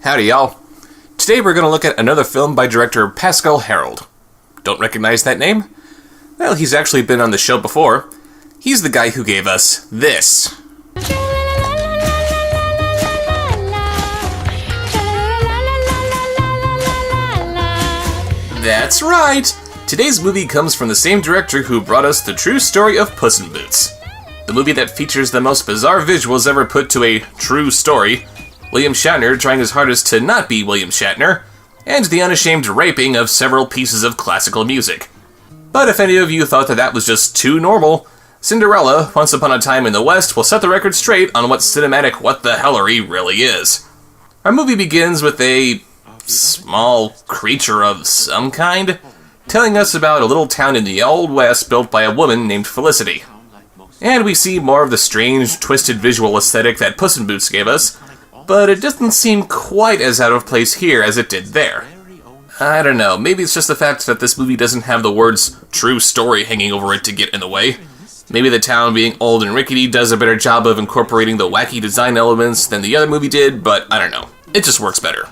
Howdy, y'all. Today we're going to look at another film by director Pascal Harold. Don't recognize that name? Well, he's actually been on the show before. He's the guy who gave us this. That's right! Today's movie comes from the same director who brought us the true story of Puss in Boots. The movie that features the most bizarre visuals ever put to a true story, William Shatner trying his hardest to not be William Shatner, and the unashamed raping of several pieces of classical music. But if any of you thought that was just too normal, Cinderella, Once Upon a Time in the West will set the record straight on what cinematic what-the-hellery really is. Our movie begins with a small creature of some kind, telling us about a little town in the Old West built by a woman named Felicity. And we see more of the strange, twisted visual aesthetic that Puss in Boots gave us, but it doesn't seem quite as out of place here as it did there. I don't know, maybe it's just the fact that this movie doesn't have the words true story hanging over it to get in the way. Maybe the town being old and rickety does a better job of incorporating the wacky design elements than the other movie did, but I don't know. It just works better.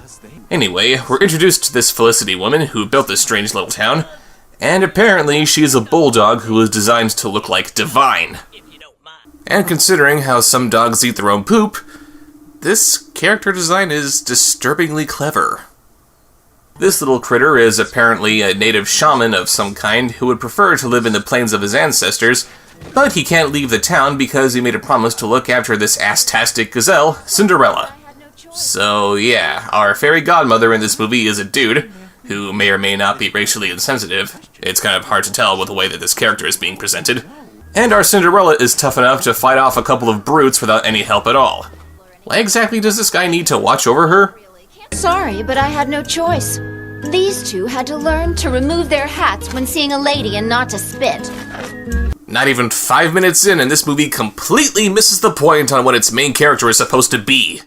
Anyway, we're introduced to this Felicity woman who built this strange little town, and apparently she is a bulldog who is designed to look like divine. And considering how some dogs eat their own poop, this character design is disturbingly clever. This little critter is apparently a native shaman of some kind who would prefer to live in the plains of his ancestors, but he can't leave the town because he made a promise to look after this ass-tastic gazelle, Cinderella. So yeah, our fairy godmother in this movie is a dude, who may or may not be racially insensitive. It's kind of hard to tell with the way that this character is being presented. And our Cinderella is tough enough to fight off a couple of brutes without any help at all. Why exactly does this guy need to watch over her? Sorry, but I had no choice. These two had to learn to remove their hats when seeing a lady and not to spit. Not even 5 minutes in, and this movie completely misses the point on what its main character is supposed to be.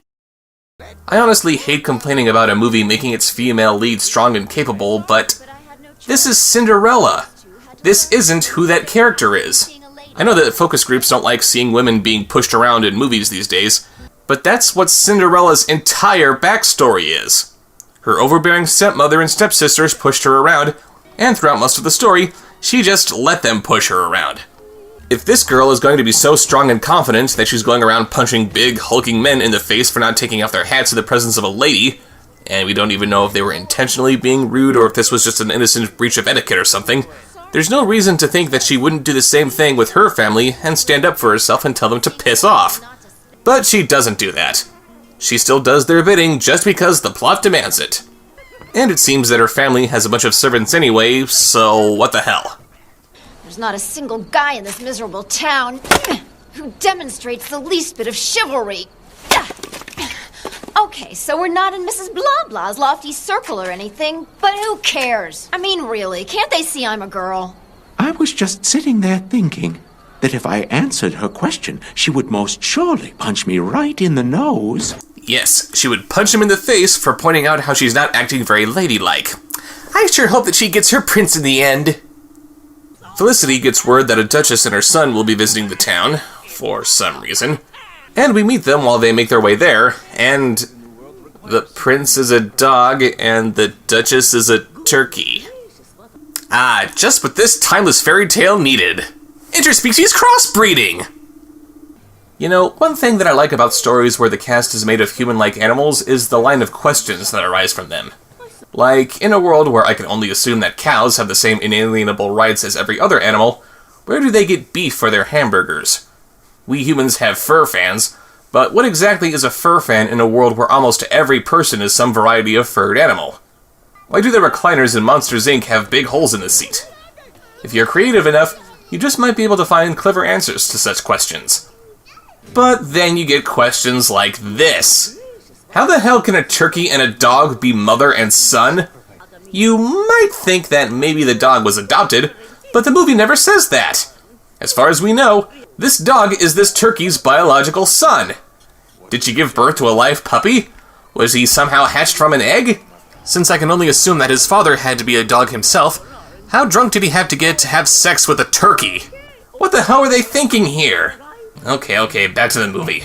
I honestly hate complaining about a movie making its female lead strong and capable, but this is Cinderella. This isn't who that character is. I know that focus groups don't like seeing women being pushed around in movies these days, but that's what Cinderella's entire backstory is. Her overbearing stepmother and stepsisters pushed her around, and throughout most of the story, she just let them push her around. If this girl is going to be so strong and confident that she's going around punching big, hulking men in the face for not taking off their hats in the presence of a lady, and we don't even know if they were intentionally being rude or if this was just an innocent breach of etiquette or something, there's no reason to think that she wouldn't do the same thing with her family and stand up for herself and tell them to piss off. But she doesn't do that. She still does their bidding just because the plot demands it. And it seems that her family has a bunch of servants anyway, so what the hell? There's not a single guy in this miserable town who demonstrates the least bit of chivalry. Okay, so we're not in Mrs. Blah Blah's lofty circle or anything, but who cares? I mean, really, can't they see I'm a girl? I was just sitting there thinking that if I answered her question, she would most surely punch me right in the nose. Yes, she would punch him in the face for pointing out how she's not acting very ladylike. I sure hope that she gets her prince in the end. Felicity gets word that a duchess and her son will be visiting the town, for some reason, and we meet them while they make their way there, and the prince is a dog and the duchess is a turkey. Ah, just what this timeless fairy tale needed. Interspecies crossbreeding! You know, one thing that I like about stories where the cast is made of human-like animals is the line of questions that arise from them. Like, in a world where I can only assume that cows have the same inalienable rights as every other animal, where do they get beef for their hamburgers? We humans have fur fans, but what exactly is a fur fan in a world where almost every person is some variety of furred animal? Why do the recliners in Monsters, Inc. have big holes in the seat? If you're creative enough, you just might be able to find clever answers to such questions. But then you get questions like this. How the hell can a turkey and a dog be mother and son? You might think that maybe the dog was adopted, but the movie never says that. As far as we know, this dog is this turkey's biological son. Did she give birth to a live puppy? Was he somehow hatched from an egg? Since I can only assume that his father had to be a dog himself, how drunk did he have to get to have sex with a turkey? What the hell are they thinking here? Okay, back to the movie.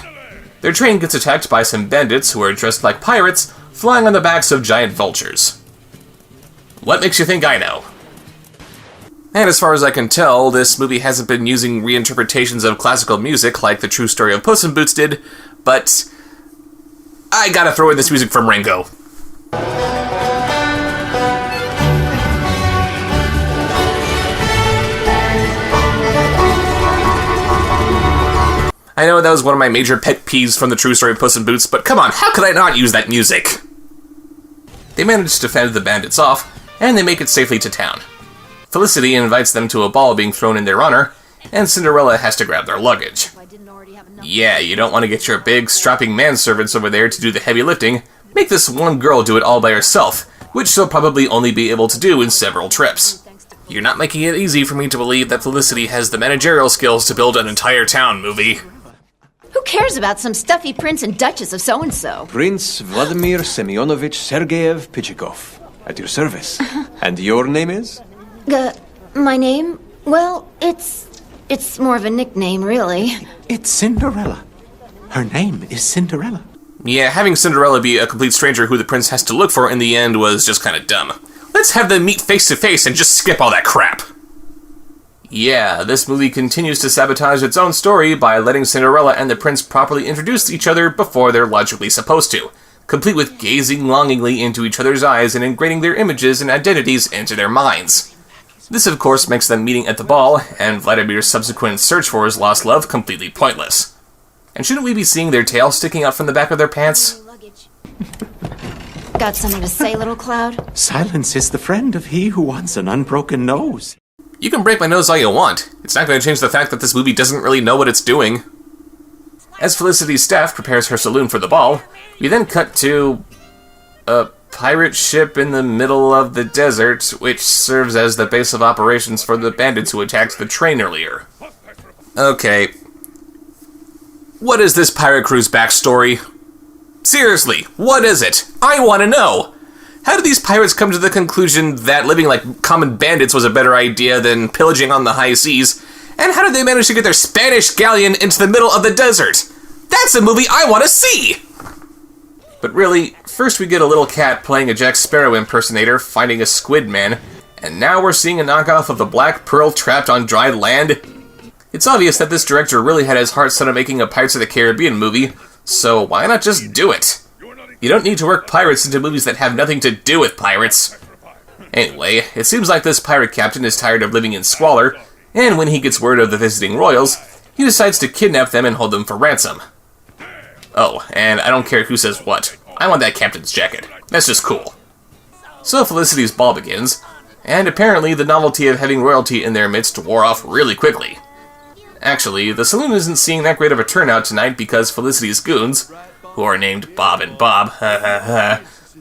Their train gets attacked by some bandits who are dressed like pirates, flying on the backs of giant vultures. What makes you think I know? And as far as I can tell, this movie hasn't been using reinterpretations of classical music like the true story of Puss in Boots did, but I gotta throw in this music from Ringo. I know that was one of my major pet peeves from the true story of Puss in Boots, but come on, how could I not use that music? They manage to fend the bandits off, and they make it safely to town. Felicity invites them to a ball being thrown in their honor, and Cinderella has to grab their luggage. Yeah, you don't want to get your big, strapping manservants over there to do the heavy lifting. Make this one girl do it all by herself, which she'll probably only be able to do in several trips. You're not making it easy for me to believe that Felicity has the managerial skills to build an entire town movie. Who cares about some stuffy prince and duchess of so-and-so? Prince Vladimir Semyonovich Sergeyev Pichikov, at your service. And your name is? My name? Well, it's more of a nickname, really. It's Cinderella. Her name is Cinderella. Yeah, having Cinderella be a complete stranger who the prince has to look for in the end was just kind of dumb. Let's have them meet face to face and just skip all that crap. Yeah, this movie continues to sabotage its own story by letting Cinderella and the prince properly introduce each other before they're logically supposed to, complete with gazing longingly into each other's eyes and ingraining their images and identities into their minds. This, of course, makes them meeting at the ball, and Vladimir's subsequent search for his lost love completely pointless. And shouldn't we be seeing their tails sticking out from the back of their pants? Got something to say, little Cloud? Silence is the friend of he who wants an unbroken nose. You can break my nose all you want. It's not going to change the fact that this movie doesn't really know what it's doing. As Felicity's staff prepares her saloon for the ball, we then cut to a pirate ship in the middle of the desert, which serves as the base of operations for the bandits who attacked the train earlier. Okay. What is this pirate crew's backstory? Seriously, what is it? I want to know! How did these pirates come to the conclusion that living like common bandits was a better idea than pillaging on the high seas? And how did they manage to get their Spanish galleon into the middle of the desert? That's a movie I want to see! But really, first we get a little cat playing a Jack Sparrow impersonator fighting a squid man, and now we're seeing a knockoff of the Black Pearl trapped on dry land. It's obvious that this director really had his heart set on making a Pirates of the Caribbean movie, so why not just do it? You don't need to work pirates into movies that have nothing to do with pirates. Anyway, it seems like this pirate captain is tired of living in squalor, and when he gets word of the visiting royals, he decides to kidnap them and hold them for ransom. Oh, and I don't care who says what. I want that captain's jacket. That's just cool. So Felicity's ball begins, and apparently the novelty of having royalty in their midst wore off really quickly. Actually, the saloon isn't seeing that great of a turnout tonight because Felicity's goons, who are named Bob and Bob,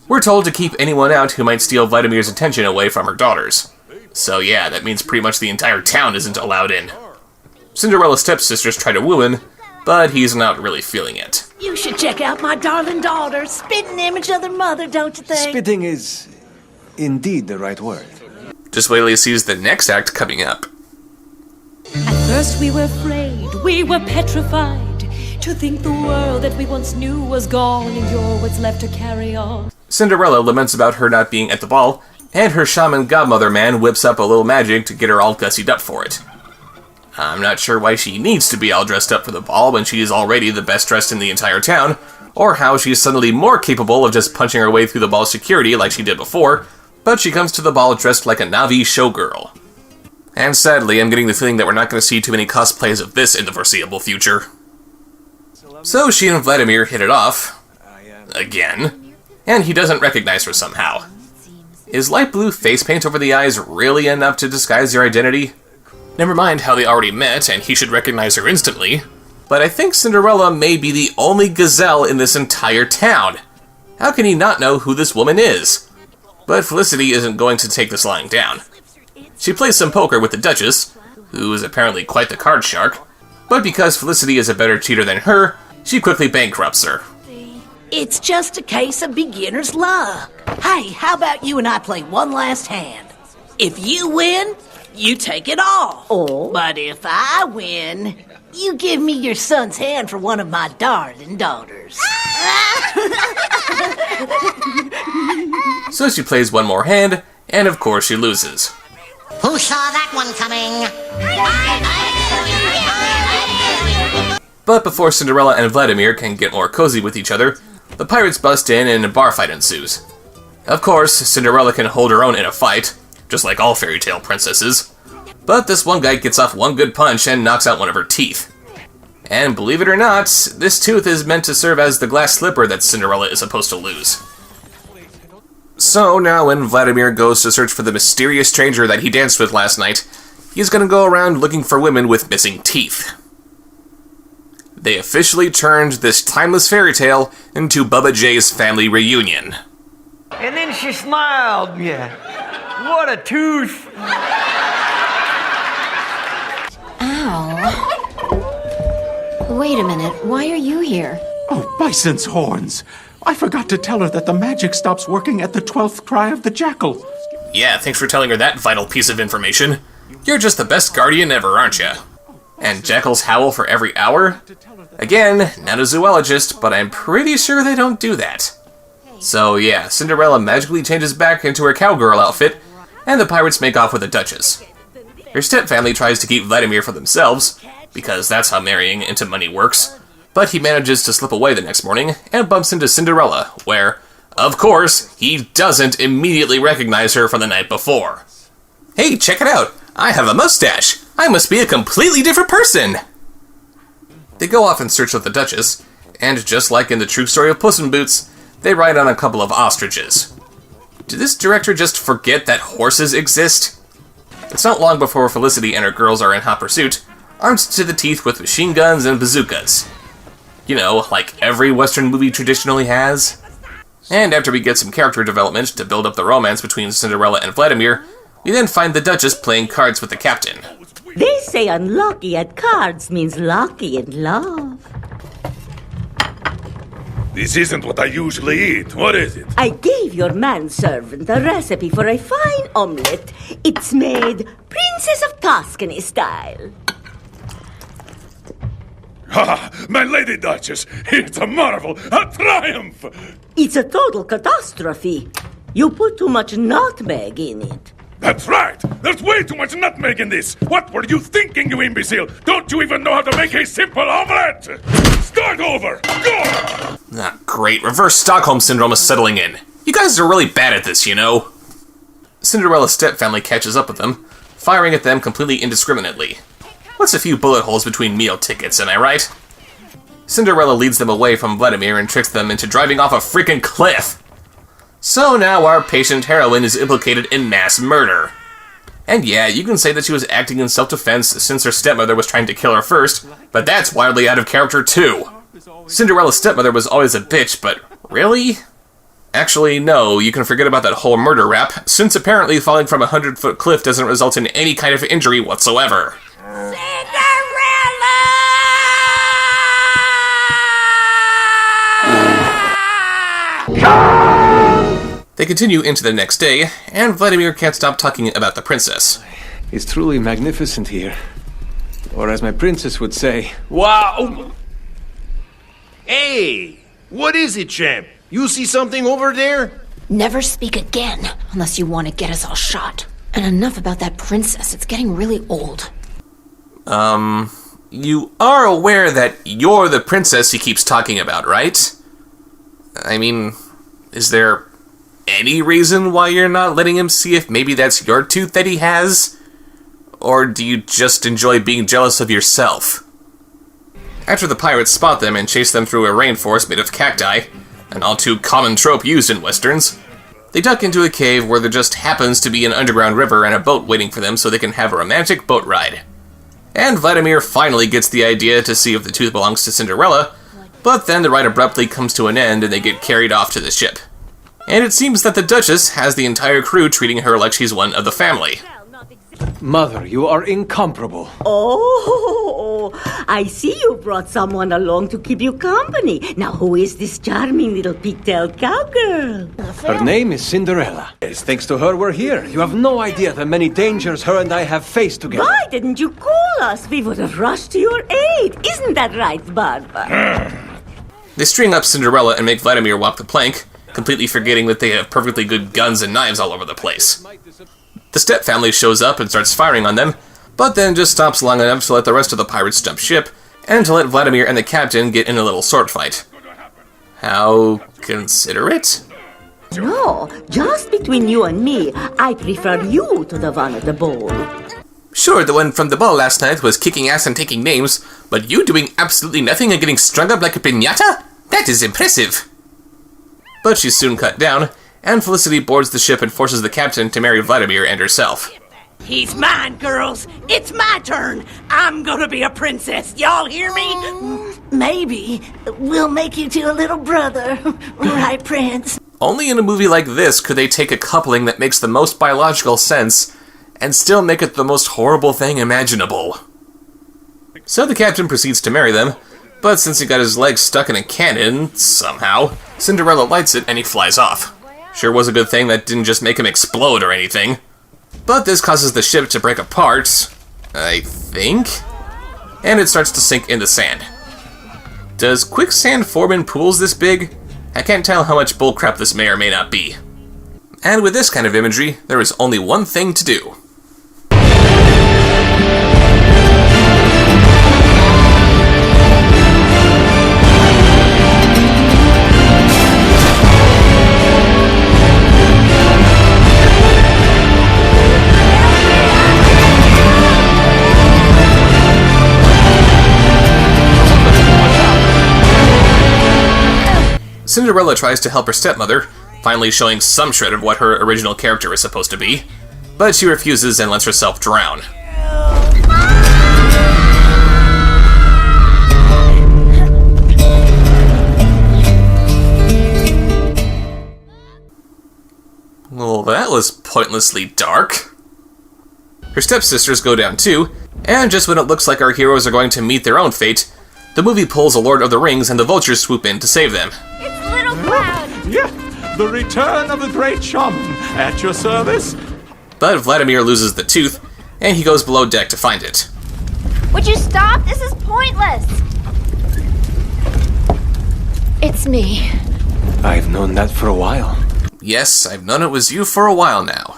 were told to keep anyone out who might steal Vladimir's attention away from her daughters. So yeah, that means pretty much the entire town isn't allowed in. Cinderella's stepsisters try to woo him, but he's not really feeling it. You should check out my darling daughter, spitting image of their mother, don't you think? Spitting is indeed the right word. Just wait till he sees the next act coming up. At first we were afraid, we were petrified, to think the world that we once knew was gone, and you're what's left to carry on. Cinderella laments about her not being at the ball, and her shaman godmother man whips up a little magic to get her all gussied up for it. I'm not sure why she needs to be all dressed up for the ball when she is already the best dressed in the entire town, or how she's suddenly more capable of just punching her way through the ball's security like she did before, but she comes to the ball dressed like a Navi showgirl. And sadly, I'm getting the feeling that we're not going to see too many cosplays of this in the foreseeable future. So she and Vladimir hit it off, again, and he doesn't recognize her somehow. Is light blue face paint over the eyes really enough to disguise your identity? Never mind how they already met and he should recognize her instantly, but I think Cinderella may be the only gazelle in this entire town. How can he not know who this woman is? But Felicity isn't going to take this lying down. She plays some poker with the Duchess, who is apparently quite the card shark, but because Felicity is a better cheater than her, she quickly bankrupts her. It's just a case of beginner's luck. Hey, how about you and I play one last hand? If you win, you take it all. Oh. But if I win, you give me your son's hand for one of my darling daughters. So she plays one more hand, and of course she loses. Who saw that one coming? But before Cinderella and Vladimir can get more cozy with each other, the pirates bust in and a bar fight ensues. Of course, Cinderella can hold her own in a fight, just like all fairy tale princesses. But this one guy gets off one good punch and knocks out one of her teeth. And believe it or not, this tooth is meant to serve as the glass slipper that Cinderella is supposed to lose. So now when Vladimir goes to search for the mysterious stranger that he danced with last night, he's gonna go around looking for women with missing teeth. They officially turned this timeless fairy tale into Bubba Jay's family reunion. And then she smiled. Yeah. What a tooth. Ow. Wait a minute, why are you here? Oh, Bison's horns! I forgot to tell her that the magic stops working at the 12th cry of the jackal. Yeah, thanks for telling her that vital piece of information. You're just the best guardian ever, aren't you? And jackals howl for every hour? Again, not a zoologist, but I'm pretty sure they don't do that. So yeah, Cinderella magically changes back into her cowgirl outfit, and the pirates make off with the Duchess. Her stepfamily tries to keep Vladimir for themselves, because that's how marrying into money works, but he manages to slip away the next morning and bumps into Cinderella, where, of course, he doesn't immediately recognize her from the night before. Hey, check it out! I have a mustache! I must be a completely different person! They go off in search of the Duchess, and just like in the true story of Puss in Boots, they ride on a couple of ostriches. Did this director just forget that horses exist? It's not long before Felicity and her girls are in hot pursuit, armed to the teeth with machine guns and bazookas. You know, like every Western movie traditionally has. And after we get some character development to build up the romance between Cinderella and Vladimir, we then find the Duchess playing cards with the captain. They say unlucky at cards means lucky in love. This isn't what I usually eat. What is it? I gave your manservant a recipe for a fine omelette. It's made Princess of Tuscany style. Ha! My Lady Duchess! It's a marvel! A triumph! It's a total catastrophe. You put too much nutmeg in it. That's right! There's way too much nutmeg in this! What were you thinking, you imbecile? Don't you even know how to make a simple omelette? Start over! Go! Ah, great. Reverse Stockholm Syndrome is settling in. You guys are really bad at this, you know? Cinderella's stepfamily catches up with them, firing at them completely indiscriminately. What's a few bullet holes between meal tickets, am I right? Cinderella leads them away from Vladimir and tricks them into driving off a freaking cliff. So now our patient heroine is implicated in mass murder. And yeah, you can say that she was acting in self-defense since her stepmother was trying to kill her first, but that's wildly out of character too. Cinderella's stepmother was always a bitch, but really? Actually, no, you can forget about that whole murder rap, since apparently falling from a 100-foot cliff doesn't result in any kind of injury whatsoever. They continue into the next day, and Vladimir can't stop talking about the princess. It's truly magnificent here. Or as my princess would say, wow! Hey! What is it, champ? You see something over there? Never speak again, unless you want to get us all shot. And enough about that princess, it's getting really old. You are aware that you're the princess he keeps talking about, right? I mean, is there any reason why you're not letting him see if maybe that's your tooth that he has? Or do you just enjoy being jealous of yourself? After the pirates spot them and chase them through a rainforest made of cacti, an all too common trope used in westerns, they duck into a cave where there just happens to be an underground river and a boat waiting for them so they can have a romantic boat ride. And Vladimir finally gets the idea to see if the tooth belongs to Cinderella, but then the ride abruptly comes to an end and they get carried off to the ship. And it seems that the Duchess has the entire crew treating her like she's one of the family. Mother, you are incomparable. Oh, I see you brought someone along to keep you company. Now, who is this charming little pigtailed cowgirl? Her name is Cinderella. Yes, thanks to her, we're here. You have no idea the many dangers her and I have faced together. Why didn't you call us? We would have rushed to your aid. Isn't that right, Barbara? They string up Cinderella and make Vladimir walk the plank, completely forgetting that they have perfectly good guns and knives all over the place. The Step family shows up and starts firing on them, but then just stops long enough to let the rest of the pirates jump ship, and to let Vladimir and the captain get in a little sword fight. How considerate? No, just between you and me, I prefer you to the one at the ball. Sure, the one from the ball last night was kicking ass and taking names, but you doing absolutely nothing and getting strung up like a piñata? That is impressive. But she's soon cut down, and Felicity boards the ship and forces the captain to marry Vladimir and herself. He's mine, girls. It's my turn. I'm gonna be a princess. Y'all hear me? Maybe we'll make you to a little brother. Right, Prince? Only in a movie like this could they take a coupling that makes the most biological sense and still make it the most horrible thing imaginable. So the captain proceeds to marry them, but since he got his legs stuck in a cannon, somehow, Cinderella lights it and he flies off. Sure was a good thing that didn't just make him explode or anything. But this causes the ship to break apart, I think? And it starts to sink in the sand. Does quicksand form in pools this big? I can't tell how much bullcrap this may or may not be. And with this kind of imagery, there is only one thing to do. Cinderella tries to help her stepmother, finally showing some shred of what her original character is supposed to be, but she refuses and lets herself drown. Well, that was pointlessly dark. Her stepsisters go down too, and just when it looks like our heroes are going to meet their own fate, the movie pulls a Lord of the Rings and the vultures swoop in to save them. It's Little Cloud! Yeah, the return of the great Shaman, at your service. But Vladimir loses the tooth, and he goes below deck to find it. Would you stop? This is pointless! It's me. I've known that for a while. Yes, I've known it was you for a while now.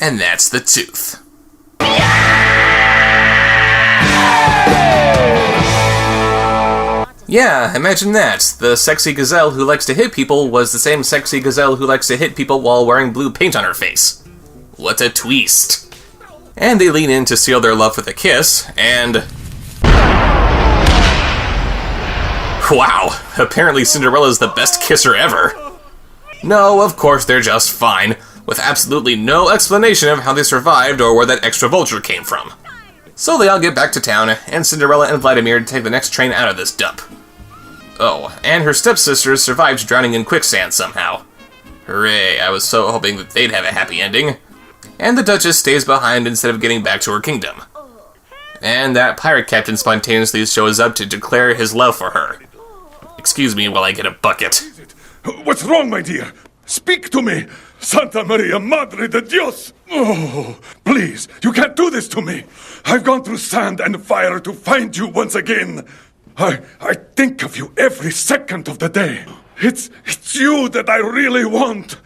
And that's the tooth. Yeah, imagine that. The sexy gazelle who likes to hit people was the same sexy gazelle who likes to hit people while wearing blue paint on her face. What a twist. And they lean in to seal their love with a kiss, and... wow, apparently Cinderella's the best kisser ever. No, of course they're just fine, with absolutely no explanation of how they survived or where that extra vulture came from. So they all get back to town, and Cinderella and Vladimir take the next train out of this dump. Oh, and her stepsisters survived drowning in quicksand somehow. Hooray, I was so hoping that they'd have a happy ending. And the Duchess stays behind instead of getting back to her kingdom. And that pirate captain spontaneously shows up to declare his love for her. Excuse me while I get a bucket. What's wrong, my dear? Speak to me! Santa Maria Madre de Dios! Oh, please, you can't do this to me! I've gone through sand and fire to find you once again! I think of you every second of the day. It's you that I really want!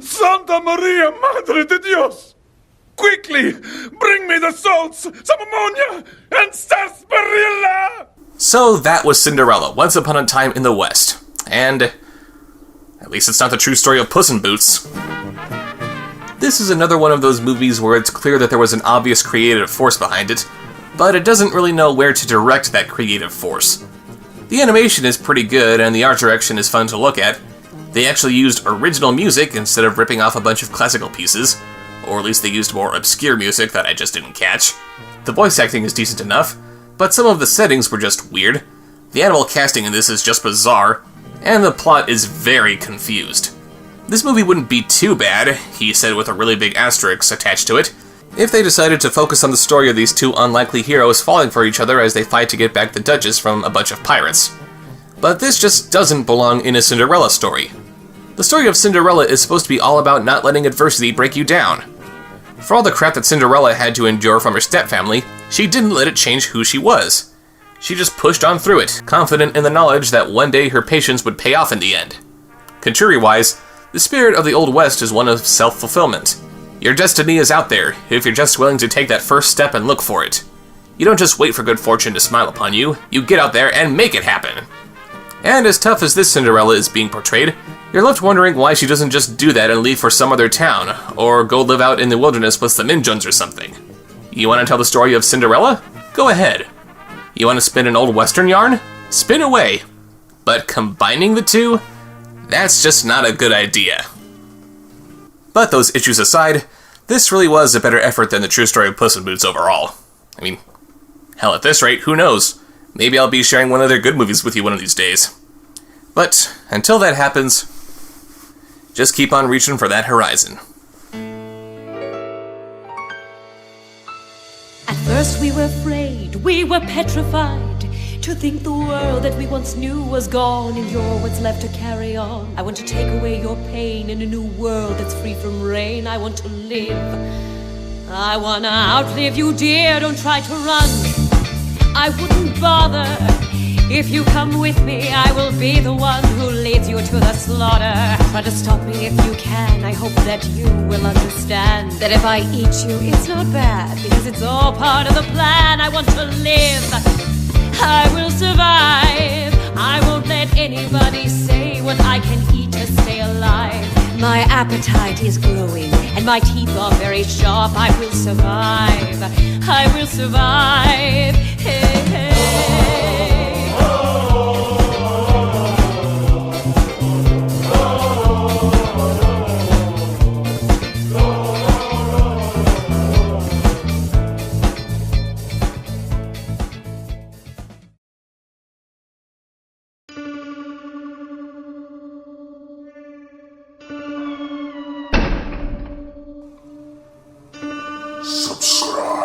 Santa Maria Madre de Dios! Quickly, bring me the salts, some ammonia, and sarsaparilla! So that was Cinderella, Once Upon a Time in the West. And at least it's not the true story of Puss in Boots. This is another one of those movies where it's clear that there was an obvious creative force behind it, but it doesn't really know where to direct that creative force. The animation is pretty good, and the art direction is fun to look at. They actually used original music instead of ripping off a bunch of classical pieces, or at least they used more obscure music that I just didn't catch. The voice acting is decent enough, but some of the settings were just weird. The animal casting in this is just bizarre, and the plot is very confused. This movie wouldn't be too bad, he said with a really big asterisk attached to it, if they decided to focus on the story of these two unlikely heroes falling for each other as they fight to get back the Duchess from a bunch of pirates. But this just doesn't belong in a Cinderella story. The story of Cinderella is supposed to be all about not letting adversity break you down. For all the crap that Cinderella had to endure from her stepfamily, she didn't let it change who she was. She just pushed on through it, confident in the knowledge that one day her patience would pay off in the end. Contrary-wise, the spirit of the Old West is one of self-fulfillment. Your destiny is out there, if you're just willing to take that first step and look for it. You don't just wait for good fortune to smile upon you, you get out there and make it happen. And as tough as this Cinderella is being portrayed, you're left wondering why she doesn't just do that and leave for some other town, or go live out in the wilderness with some Injuns or something. You want to tell the story of Cinderella? Go ahead. You want to spin an old Western yarn? Spin away. But combining the two? That's just not a good idea. But those issues aside, this really was a better effort than the true story of Puss in Boots overall. I mean, hell, at this rate, who knows? Maybe I'll be sharing one of their good movies with you one of these days. But until that happens, just keep on reaching for that horizon. At first we were afraid, we were petrified, to think the world that we once knew was gone and you're what's left to carry on. I want to take away your pain in a new world that's free from rain. I want to live. I want to outlive you, dear. Don't try to run. I wouldn't bother. If you come with me, I will be the one who leads you to the slaughter. Try to stop me if you can. I hope that you will understand that if I eat you, it's not bad, because it's all part of the plan. I want to live. I will survive. I won't let anybody say what I can eat to stay alive. My appetite is growing and my teeth are very sharp. I will survive. I will survive. Hey, hey. Subscribe.